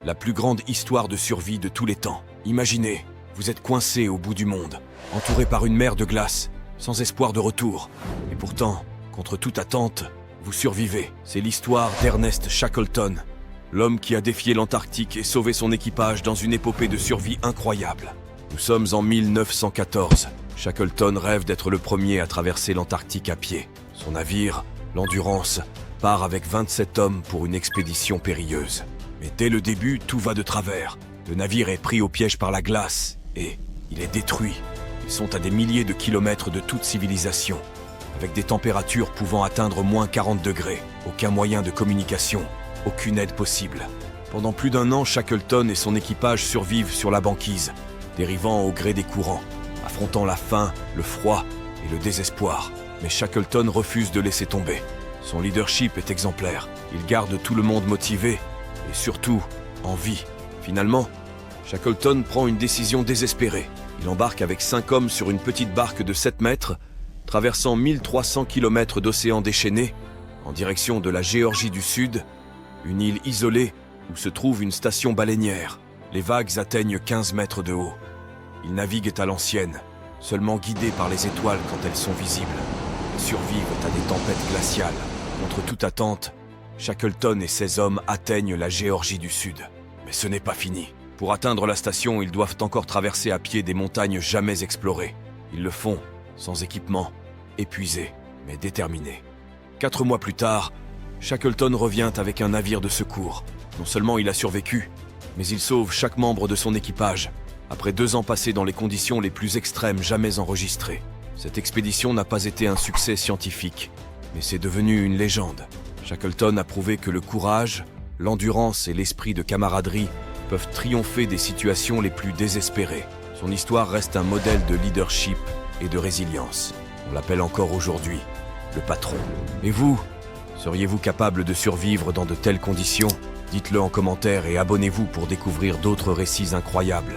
la plus grande histoire de survie de tous les temps. Imaginez, vous êtes coincé au bout du monde, entouré par une mer de glace, sans espoir de retour. Et pourtant, contre toute attente, vous survivez. C'est l'histoire d'Ernest Shackleton, l'homme qui a défié l'Antarctique et sauvé son équipage dans une épopée de survie incroyable. Nous sommes en 1914. Shackleton rêve d'être le premier à traverser l'Antarctique à pied. Son navire, l'Endurance, part avec 27 hommes pour une expédition périlleuse. Mais dès le début, tout va de travers. Le navire est pris au piège par la glace et il est détruit. Ils sont à des milliers de kilomètres de toute civilisation, avec des températures pouvant atteindre moins 40 degrés. Aucun moyen de communication, aucune aide possible. Pendant plus d'un an, Shackleton et son équipage survivent sur la banquise, dérivant au gré des courants, affrontant la faim, le froid et le désespoir. Mais Shackleton refuse de laisser tomber. Son leadership est exemplaire. Il garde tout le monde motivé et surtout en vie. Finalement, Shackleton prend une décision désespérée. Il embarque avec 5 hommes sur une petite barque de 7 mètres, traversant 1300 km d'océan déchaîné, en direction de la Géorgie du Sud, une île isolée où se trouve une station baleinière. Les vagues atteignent 15 mètres de haut. Ils naviguent à l'ancienne, seulement guidés par les étoiles quand elles sont visibles. Ils survivent à des tempêtes glaciales. Contre toute attente, Shackleton et ses hommes atteignent la Géorgie du Sud. Mais ce n'est pas fini. Pour atteindre la station, ils doivent encore traverser à pied des montagnes jamais explorées. Ils le font, sans équipement, épuisés, mais déterminés. 4 mois plus tard, Shackleton revient avec un navire de secours. Non seulement il a survécu, mais il sauve chaque membre de son équipage, après 2 ans passés dans les conditions les plus extrêmes jamais enregistrées. Cette expédition n'a pas été un succès scientifique, mais c'est devenu une légende. Shackleton a prouvé que le courage, l'endurance et l'esprit de camaraderie peuvent triompher des situations les plus désespérées. Son histoire reste un modèle de leadership et de résilience. On l'appelle encore aujourd'hui le patron. Et vous, seriez-vous capable de survivre dans de telles conditions? Dites-le en commentaire et abonnez-vous pour découvrir d'autres récits incroyables.